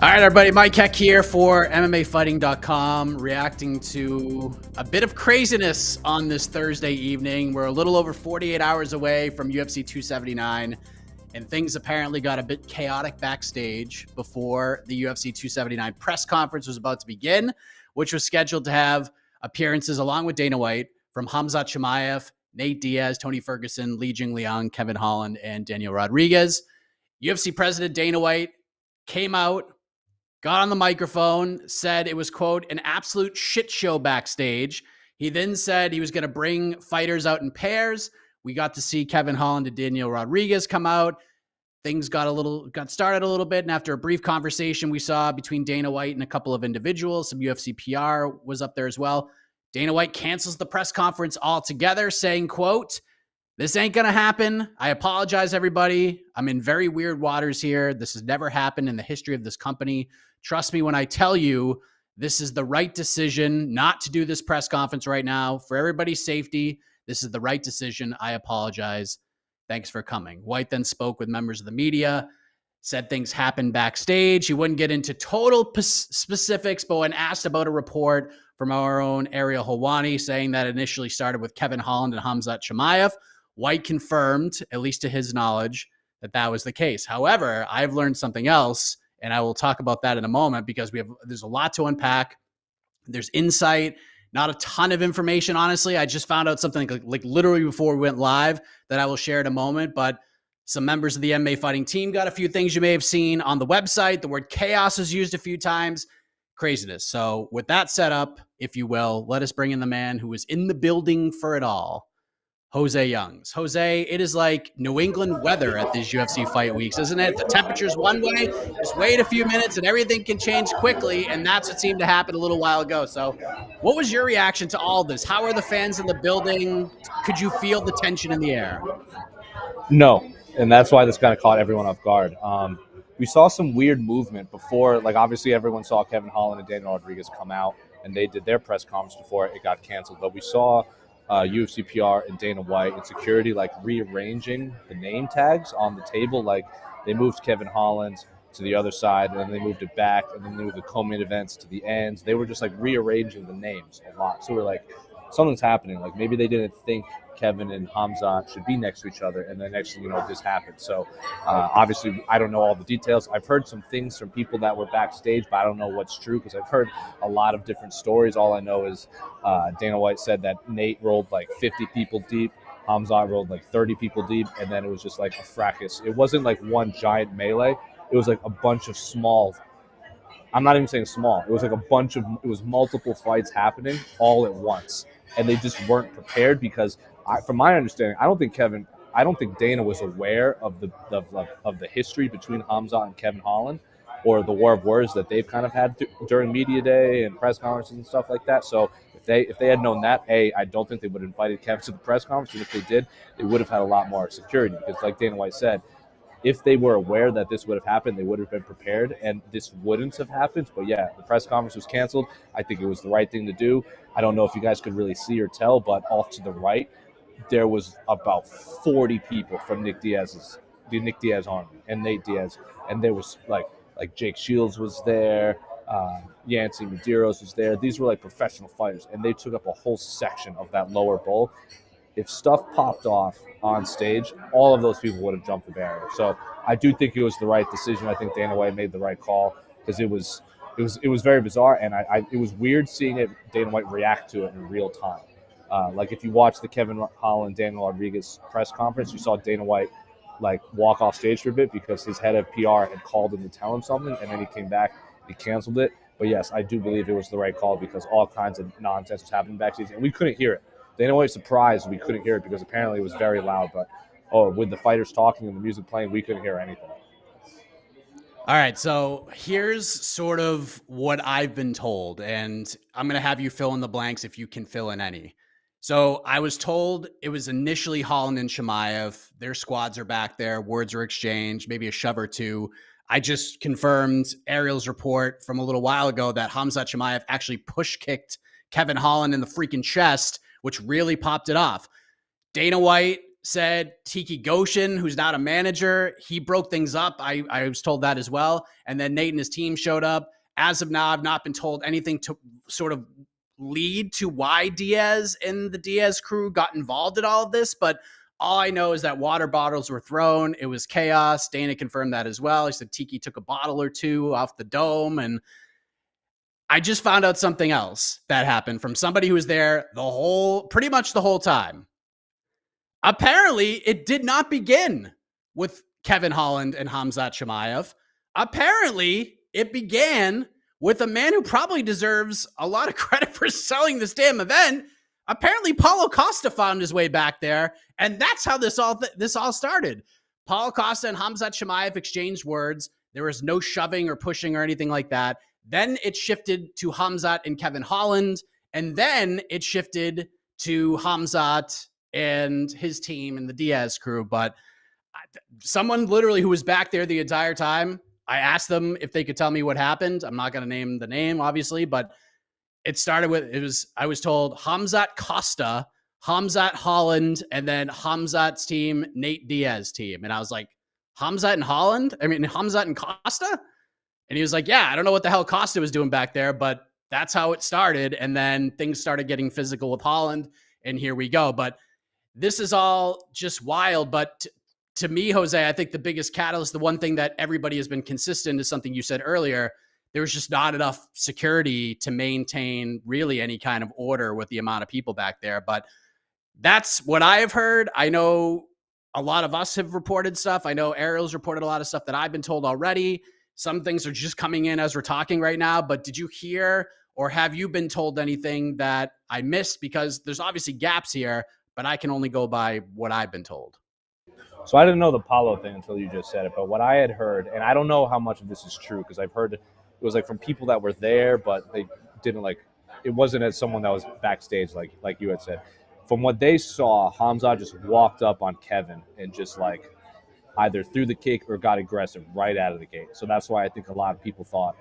All right, everybody. Mike Heck here for MMAfighting.com, reacting to a bit of craziness on this Thursday evening. We're a little over 48 hours away from UFC 279, and things apparently got a bit chaotic backstage before the UFC 279 press conference was about to begin, which was scheduled to have appearances along with Dana White from Khamzat Chimaev, Nate Diaz, Tony Ferguson, Li Jingliang, Kevin Holland, and Daniel Rodriguez. UFC President Dana White came out, got on the microphone, said it was, quote, an absolute shit show backstage. He then said he was going to bring fighters out in pairs. We got to see Kevin Holland and Daniel Rodriguez come out. Things got started a little bit. And after a brief conversation we saw between Dana White and a couple of individuals, some UFC PR was up there as well. Dana White cancels the press conference altogether, saying, quote, this ain't going to happen. I apologize, everybody. I'm in very weird waters here. This has never happened in the history of this company. Trust me when I tell you this is the right decision not to do this press conference right now. For everybody's safety, this is the right decision. I apologize. Thanks for coming. White then spoke with members of the media, said things happened backstage. He wouldn't get into total specifics, but when asked about a report from our own Ariel Helwani saying that initially started with Kevin Holland and Khamzat Chimaev, White confirmed, at least to his knowledge, that that was the case. However, I've learned something else, and I will talk about that in a moment because there's a lot to unpack. There's insight, not a ton of information, honestly. I just found out something like literally before we went live that I will share in a moment, but some members of the MMA fighting team got a few things you may have seen on the website. The word chaos is used a few times. Craziness. So with that set up, if you will, let us bring in the man who was in the building for it all, Jose Youngs. Jose, it is like New England weather at these UFC fight weeks, isn't it? The temperature's one way, just wait a few minutes and everything can change quickly, and that's what seemed to happen a little while ago. So what was your reaction to all this? How are the fans in the building? Could you feel the tension in the air? No, and that's why this kind of caught everyone off guard. We saw some weird movement before, like obviously everyone saw Kevin Holland and Daniel Rodriguez come out, and they did their press conference before it got canceled. But we saw UFC PR and Dana White and security like rearranging the name tags on the table. Like they moved Kevin Holland to the other side, and then they moved it back, and then they moved the co-main events to the ends. They were just like rearranging the names a lot. So we're like, something's happening. Like maybe they didn't think Kevin and Khamzat should be next to each other, and then next thing you know, this happened. So obviously, I don't know all the details. I've heard some things from people that were backstage, but I don't know what's true because I've heard a lot of different stories. All I know is Dana White said that Nate rolled like 50 people deep, Khamzat rolled like 30 people deep, and then it was just like a fracas. It wasn't like one giant melee. It was like a bunch of small. I'm not even saying small. It was like it was multiple fights happening all at once. And they just weren't prepared because, from my understanding, I don't think Dana was aware of the history between Khamzat and Kevin Holland, or the war of words that they've kind of had during media day and press conferences and stuff like that. So if they had known that, I don't think they would have invited Kevin to the press conference. And if they did, they would have had a lot more security because, like Dana White said, if they were aware that this would have happened, they would have been prepared, and this wouldn't have happened. But yeah, the press conference was canceled. I think it was the right thing to do. I don't know if you guys could really see or tell, but off to the right, there was about 40 people from the Nick Diaz army and Nate Diaz, and there was like Jake Shields was there, Yancy Medeiros was there. These were like professional fighters, and they took up a whole section of that lower bowl. If stuff popped off on stage, all of those people would have jumped the barrier. So I do think it was the right decision. I think Dana White made the right call because it was very bizarre, and it was weird seeing Dana White react to it in real time. Like if you watch the Kevin Holland Daniel Rodriguez press conference, you saw Dana White like walk off stage for a bit because his head of PR had called him to tell him something, and then he came back, he canceled it. But yes, I do believe it was the right call because all kinds of nonsense was happening backstage, and we couldn't hear it. Dana White was surprised we couldn't hear it because apparently it was very loud. But with the fighters talking and the music playing, we couldn't hear anything. All right, so here's sort of what I've been told, and I'm going to have you fill in the blanks if you can fill in any. So I was told it was initially Holland and Chimaev. Their squads are back there. Words were exchanged, maybe a shove or two. I just confirmed Ariel's report from a little while ago that Khamzat Chimaev actually push-kicked Kevin Holland in the freaking chest, which really popped it off. Dana White said Tiki Goshen, who's not a manager, he broke things up. I was told that as well. And then Nate and his team showed up. As of now, I've not been told anything to sort of lead to why Diaz and the Diaz crew got involved in all of this. But all I know is that water bottles were thrown. It was chaos. Dana confirmed that as well. He said Tiki took a bottle or two off the dome. And I just found out something else that happened from somebody who was there pretty much the whole time. Apparently, it did not begin with Kevin Holland and Khamzat Chimaev. Apparently, it began with a man who probably deserves a lot of credit for selling this damn event. Apparently, Paulo Costa found his way back there, and that's how this all started. Paulo Costa and Khamzat Chimaev exchanged words. There was no shoving or pushing or anything like that. Then it shifted to Khamzat and Kevin Holland, and then it shifted to Khamzat and his team and the Diaz crew. But someone literally who was back there the entire time, I asked them if they could tell me what happened. I'm not going to name the name, obviously, but it started with, I was told Khamzat Costa, Khamzat Holland, and then Khamzat's team, Nate Diaz team. And I was like, Khamzat and Holland? I mean, Khamzat and Costa? And he was like, yeah, I don't know what the hell Costa was doing back there, but that's how it started. And then things started getting physical with Holland, and here we go. But this is all just wild. But to me, Jose, I think the biggest catalyst, the one thing that everybody has been consistent is something you said earlier. There was just not enough security to maintain really any kind of order with the amount of people back there. But that's what I have heard. I know a lot of us have reported stuff. I know Ariel's reported a lot of stuff that I've been told already. Some things are just coming in as we're talking right now. But did you hear or have you been told anything that I missed? Because there's obviously gaps here, but I can only go by what I've been told. So I didn't know the Paulo thing until you just said it, but what I had heard, and I don't know how much of this is true because I've heard it was like from people that were there, but they didn't like. It wasn't as someone that was backstage, like you had said. From what they saw, Khamzat just walked up on Kevin and just like either threw the kick or got aggressive right out of the gate. So that's why I think a lot of people thought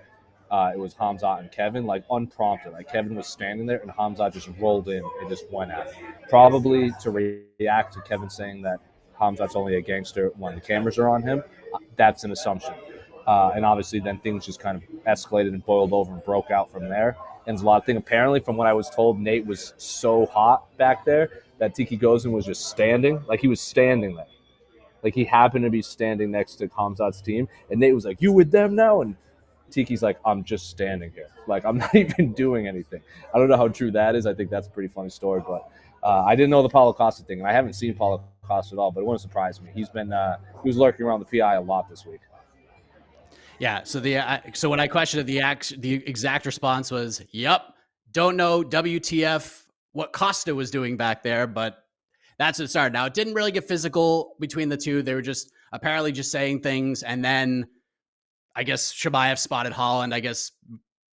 it was Khamzat and Kevin, like unprompted. Like Kevin was standing there and Khamzat just rolled in and just went at it. Probably to react to Kevin saying that Khamzat's only a gangster when the cameras are on him. That's an assumption. And obviously then things just kind of escalated and boiled over and broke out from there. And there's a lot of things. Apparently, from what I was told, Nate was so hot back there that Tiki Goshen was just standing. Like he was standing there. Like he happened to be standing next to Khamzat's team. And Nate was like, you with them now? And Tiki's like, I'm just standing here. Like I'm not even doing anything. I don't know how true that is. I think that's a pretty funny story. But I didn't know the Paulo Costa thing. And I haven't seen Paulo Costa at all, but it wouldn't surprise me. He was lurking around the PI a lot this week. Yeah. So when I questioned it, the exact response was, "Yep, don't know WTF what Costa was doing back there, but that's what it started." Now it didn't really get physical between the two. They were just apparently just saying things, and then I guess Chimaev spotted Holland. I guess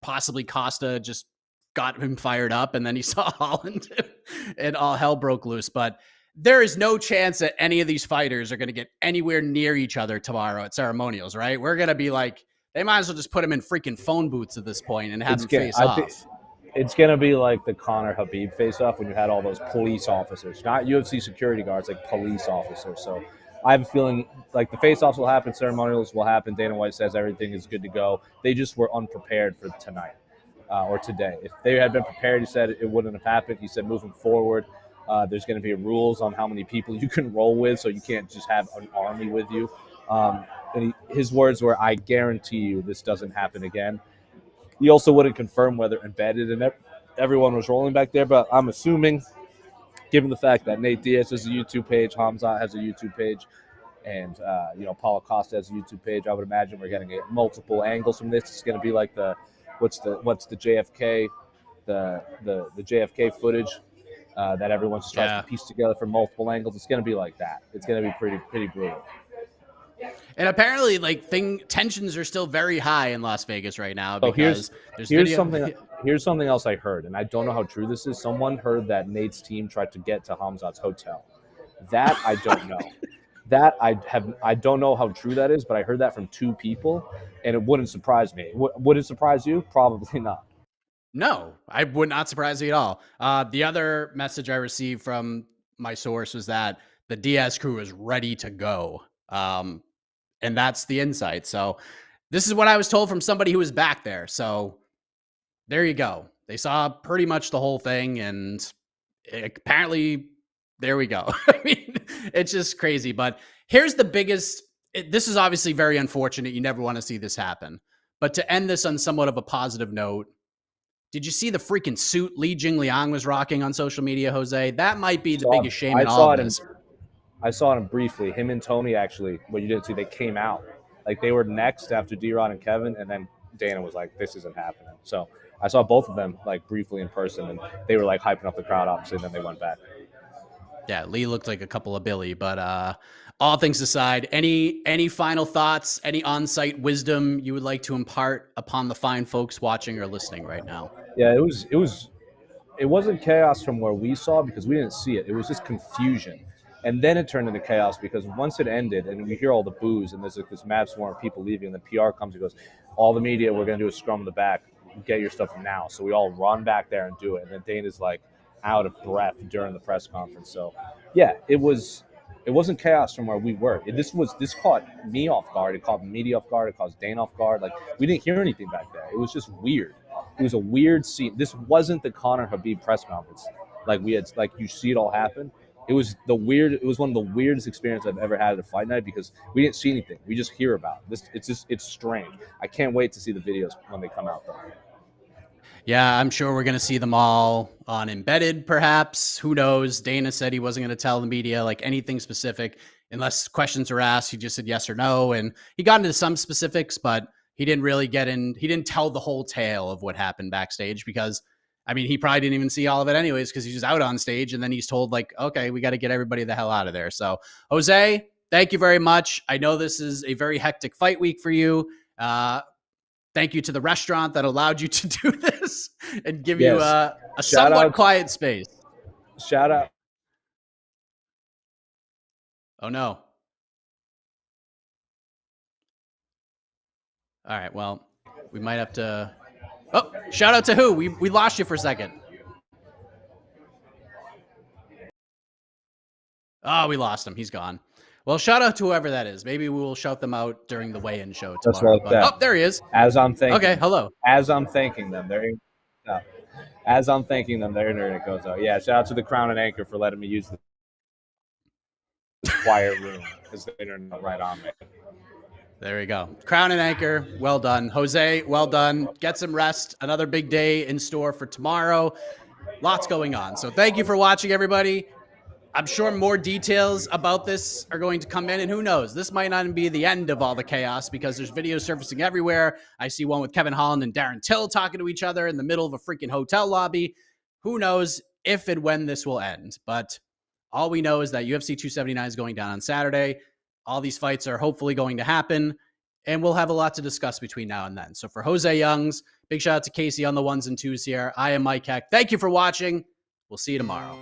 possibly Costa just got him fired up, and then he saw Holland, and all hell broke loose. But there is no chance that any of these fighters are going to get anywhere near each other tomorrow at ceremonials, right? We're going to be like, they might as well just put them in freaking phone booths at this point and have them face off. It's going to be like the Conor Habib face-off when you had all those police officers, not UFC security guards, like police officers. So I have a feeling like the face-offs will happen, ceremonials will happen. Dana White says everything is good to go. They just were unprepared for tonight or today. If they had been prepared, he said it wouldn't have happened. He said moving forward, there's going to be rules on how many people you can roll with, so you can't just have an army with you. And his words were, I guarantee you this doesn't happen again. He also wouldn't confirm whether embedded and everyone was rolling back there, but I'm assuming, given the fact that Nate Diaz has a YouTube page, Khamzat has a YouTube page, and Paulo Costa has a YouTube page, I would imagine we're getting multiple angles from this. It's going to be like what's the JFK, the JFK footage that everyone just tries to piece together from multiple angles. It's going to be like that. It's going to be pretty brutal. And apparently, tensions are still very high in Las Vegas right now. Because here's something else I heard, and I don't know how true this is. Someone heard that Nate's team tried to get to Khamzat's hotel. That I don't know. I don't know how true that is, but I heard that from two people, and it wouldn't surprise me. Would it surprise you? Probably not. No, I would not surprise me at all. The other message I received from my source was that the Diaz crew is ready to go. And that's the insight. So this is what I was told from somebody who was back there. So there you go. They saw pretty much the whole thing, and apparently there we go. I mean, it's just crazy. But here's the biggest, this is obviously very unfortunate. You never want to see this happen. But to end this on somewhat of a positive note, did you see the freaking suit Li Jingliang was rocking on social media, Jose? That might be the biggest shame in all of this. I saw him briefly. Him and Tony, actually, what you didn't see, they came out. Like, they were next after D-Rod and Kevin, and then Dana was like, this isn't happening. So I saw both of them, like, briefly in person, and they were, like, hyping up the crowd, obviously, and then they went back. Yeah, Lee looked like a couple of Billy, but all things aside, any final thoughts, any on-site wisdom you would like to impart upon the fine folks watching or listening right now? Yeah, it wasn't chaos from where we saw because we didn't see it. It was just confusion. And then it turned into chaos because once it ended and we hear all the boos and there's like this mad swarm of people leaving and the PR comes and goes, all the media, we're going to do a scrum in the back. Get your stuff now. So we all run back there and do it. And then Dana's like out of breath during the press conference. So, yeah, it wasn't chaos from where we were. This caught me off guard. It caught the media off guard. It caught Dana off guard. Like, we didn't hear anything back there. It was just weird. It was a weird scene. This wasn't the Conor Khabib press conference. Like you see it all happen. It was one of the weirdest experiences I've ever had at a fight night because we didn't see anything. We just hear about it. It's strange. I can't wait to see the videos when they come out though. Yeah, I'm sure we're going to see them all on Embedded, perhaps. Who knows? Dana said he wasn't going to tell the media like anything specific unless questions were asked. He just said yes or no. And he got into some specifics, but he didn't really he didn't tell the whole tale of what happened backstage because, I mean, he probably didn't even see all of it anyways because he's just out on stage and then he's told like, okay, we got to get everybody the hell out of there. So Jose, thank you very much. I know this is a very hectic fight week for you. Thank you to the restaurant that allowed you to do this and give you a somewhat quiet space. Shout out. Oh, no. All right. Well, we might have to. Oh, shout out to who? We lost you for a second. Oh, we lost him. He's gone. Well, shout out to whoever that is. Maybe we will shout them out during the weigh-in show tomorrow. Oh, there he is. As I'm thanking. Okay, hello. As I'm thanking them, they're internet goes out. Yeah, shout out to the Crown and Anchor for letting me use the quiet room because the internet right on me. There we go. Crown and Anchor, well done. Jose, well done. Get some rest. Another big day in store for tomorrow. Lots going on. So thank you for watching, everybody. I'm sure more details about this are going to come in, and who knows? This might not be the end of all the chaos because there's videos surfacing everywhere. I see one with Kevin Holland and Darren Till talking to each other in the middle of a freaking hotel lobby. Who knows if and when this will end? But all we know is that UFC 279 is going down on Saturday. All these fights are hopefully going to happen, and we'll have a lot to discuss between now and then. So for Jose Youngs, big shout out to Casey on the ones and twos here. I am Mike Heck. Thank you for watching. We'll see you tomorrow.